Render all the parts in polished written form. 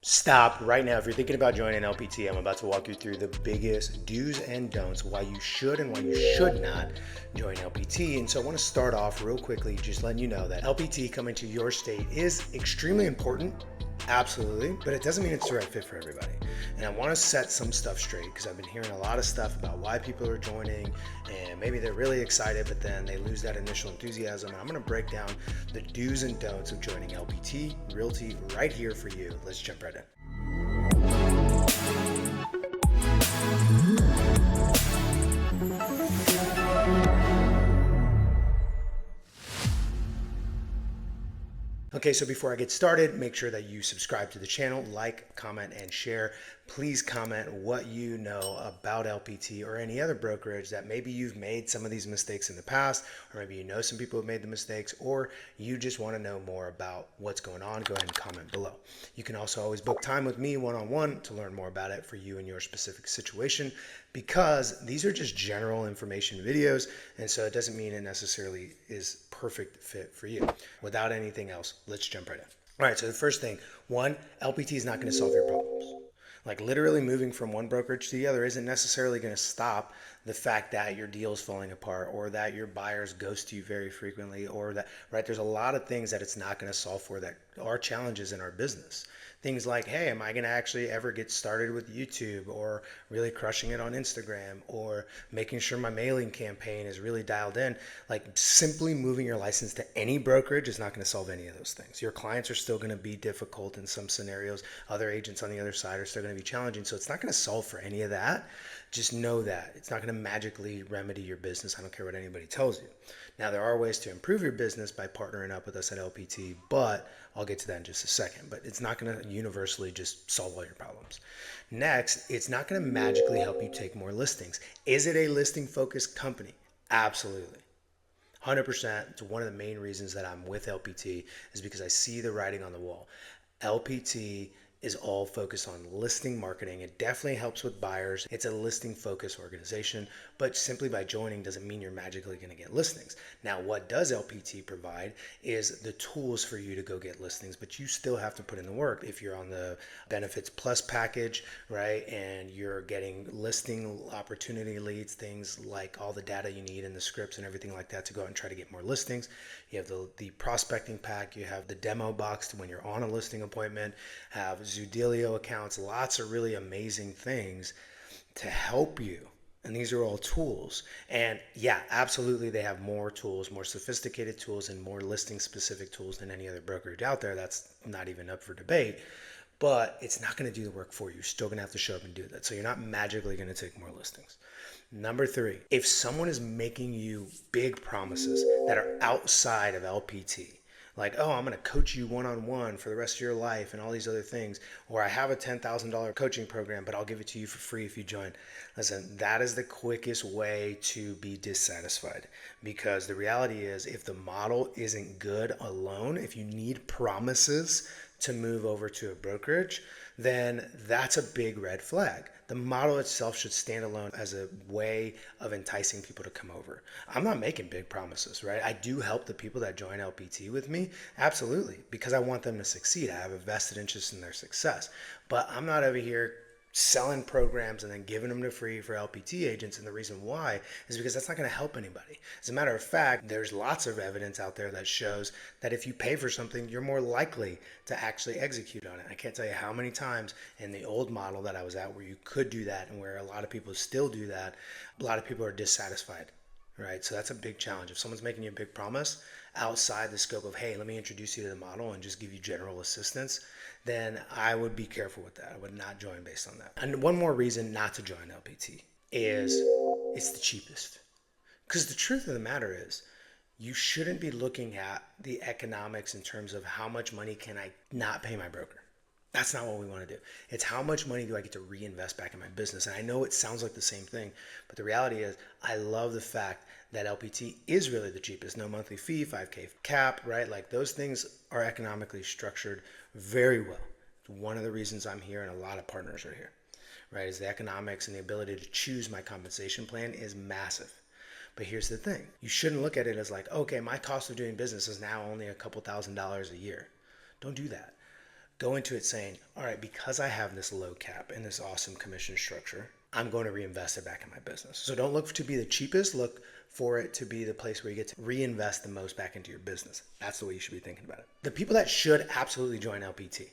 Stop right now. If you're thinking about joining LPT, I'm about to walk you through the biggest do's and don'ts, why you should and why you should not join LPT. And so I want to start off real quickly, just letting you know that LPT coming to your state is extremely important. Absolutely, but it doesn't mean it's the right fit for everybody. And I want to set some stuff straight because I've been hearing a lot of stuff about why people are joining, and maybe they're really excited, but then they lose that initial enthusiasm. And I'm going to break down the do's and don'ts of joining LPT Realty right here for you. Let's jump right in. Okay, so before I get started, make sure that you subscribe to the channel, like, comment, and share. Please comment what you know about LPT or any other brokerage that maybe you've made some of these mistakes in the past, or maybe you know some people who have made the mistakes, or you just want to know more about what's going on. Go ahead and comment below. You can also always book time with me one-on-one to learn more about it for you and your specific situation, because these are just general information videos, and so it doesn't mean it necessarily is perfect fit for you. Without anything else, let's jump right in. All right, so the first thing, one, LPT is not going to solve your problems. Like literally moving from one brokerage to the other isn't necessarily going to stop the fact that your deal is falling apart or that your buyers ghost you very frequently or that, right? There's a lot of things that it's not going to solve for that are challenges in our business. Things like, hey, am I going to actually ever get started with YouTube or really crushing it on Instagram or making sure my mailing campaign is really dialed in? Like simply moving your license to any brokerage is not going to solve any of those things. Your clients are still going to be difficult in some scenarios. Other agents on the other side are still going to be challenging. So it's not going to solve for any of that. Just know that it's not going to magically remedy your business. I don't care what anybody tells you. Now, there are ways to improve your business by partnering up with us at LPT, but I'll get to that in just a second. But it's not going to universally just solve all your problems. Next, it's not going to magically help you take more listings. Is it a listing focused company? Absolutely. 100%. It's one of the main reasons that I'm with LPT is because I see the writing on the wall. LPT is all focused on listing marketing. It definitely helps with buyers. It's a listing focused organization, but simply by joining doesn't mean you're magically going to get listings. Now, what does LPT provide is the tools for you to go get listings, but you still have to put in the work. If you're on the Benefits Plus package, right, and you're getting listing opportunity leads, things like all the data you need and the scripts and everything like that to go out and try to get more listings. You have the prospecting pack, you have the demo box to when you're on a listing appointment, have Zoodealio accounts, lots of really amazing things to help you. And these are all tools. And yeah, absolutely, they have more tools, more sophisticated tools, and more listing specific tools than any other brokerage out there. That's not even up for debate. But it's not going to do the work for you. You're still going to have to show up and do that. So you're not magically going to take more listings. Number three, if someone is making you big promises that are outside of LPT, like, oh, I'm going to coach you one-on-one for the rest of your life and all these other things, or I have a $10,000 coaching program, but I'll give it to you for free if you join. Listen, that is the quickest way to be dissatisfied, because the reality is if the model isn't good alone, if you need promises to move over to a brokerage, then that's a big red flag. The model itself should stand alone as a way of enticing people to come over. I'm not making big promises, right? I do help the people that join LPT with me, absolutely, because I want them to succeed. I have a vested interest in their success. But I'm not over here selling programs and then giving them to free for LPT agents. And the reason why is because that's not going to help anybody. As a matter of fact, there's lots of evidence out there that shows that if you pay for something, you're more likely to actually execute on it. I can't tell you how many times in the old model that I was at where you could do that and where a lot of people still do that, a lot of people are dissatisfied. Right. So that's a big challenge. If someone's making you a big promise outside the scope of, hey, let me introduce you to the model and just give you general assistance, then I would be careful with that. I would not join based on that. And one more reason not to join LPT is it's the cheapest. Because the truth of the matter is, you shouldn't be looking at the economics in terms of how much money can I not pay my broker. That's not what we want to do. It's how much money do I get to reinvest back in my business? And I know it sounds like the same thing, but the reality is I love the fact that LPT is really the cheapest. No monthly fee, 5K cap, right? Like those things are economically structured very well. It's one of the reasons I'm here and a lot of partners are here, right? Is the economics and the ability to choose my compensation plan is massive. But here's the thing. You shouldn't look at it as like, okay, my cost of doing business is now only a couple $1,000s a year. Don't do that. Go into it saying, all right, because I have this low cap and this awesome commission structure, I'm going to reinvest it back in my business. So don't look to be the cheapest, look for it to be the place where you get to reinvest the most back into your business. That's the way you should be thinking about it. The people that should absolutely join LPT.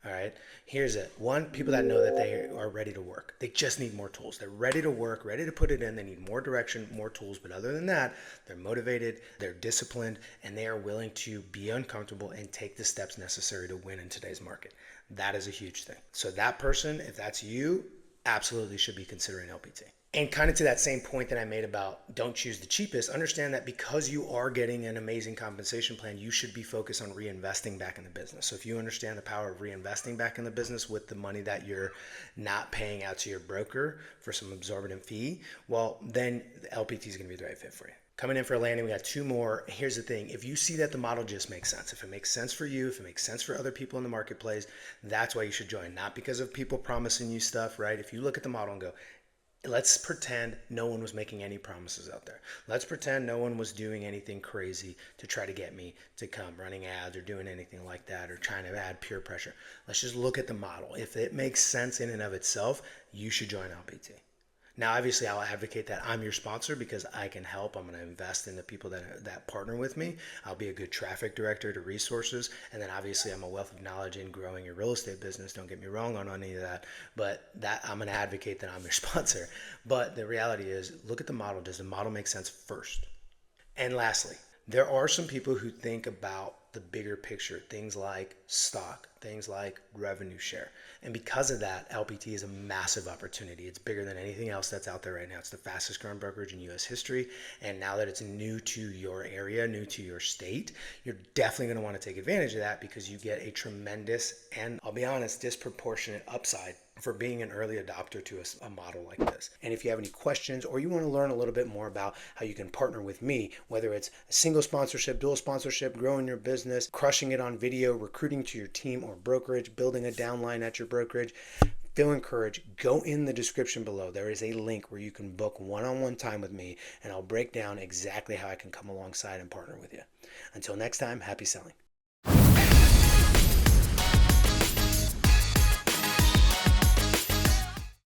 All right, here's it. One, people that know that they are ready to work. They just need more tools. They're ready to work, ready to put it in. They need more direction, more tools. But other than that, they're motivated, they're disciplined, and they are willing to be uncomfortable and take the steps necessary to win in today's market. That is a huge thing. So that person, if that's you, absolutely should be considering LPT. And kind of to that same point that I made about don't choose the cheapest, understand that because you are getting an amazing compensation plan, you should be focused on reinvesting back in the business. So if you understand the power of reinvesting back in the business with the money that you're not paying out to your broker for some absorbent fee, well, then the LPT is going to be the right fit for you. Coming in for a landing, we got two more. Here's the thing. If you see that the model just makes sense, if it makes sense for you, if it makes sense for other people in the marketplace, that's why you should join. Not because of people promising you stuff, right? If you look at the model and go, let's pretend no one was making any promises out there. Let's pretend no one was doing anything crazy to try to get me to come, running ads or doing anything like that or trying to add peer pressure. Let's just look at the model. If it makes sense in and of itself, you should join LPT. Now, obviously, I'll advocate that I'm your sponsor because I can help. I'm going to invest in the people that partner with me. I'll be a good traffic director to resources. And then obviously, I'm a wealth of knowledge in growing your real estate business. Don't get me wrong on any of that. But that I'm going to advocate that I'm your sponsor. But the reality is, look at the model. Does the model make sense first? And lastly, there are some people who think about the bigger picture, things like stock, things like revenue share. And because of that, LPT is a massive opportunity. It's bigger than anything else that's out there right now. It's the fastest growing brokerage in US history. And now that it's new to your area, new to your state, you're definitely going to want to take advantage of that because you get a tremendous and, I'll be honest, disproportionate upside for being an early adopter to a model like this. And if you have any questions or you want to learn a little bit more about how you can partner with me, whether it's a single sponsorship, dual sponsorship, growing your business, crushing it on video, recruiting to your team or brokerage, building a downline at your brokerage, feel encouraged, go in the description below. There is a link where you can book one-on-one time with me and I'll break down exactly how I can come alongside and partner with you. Until next time, happy selling.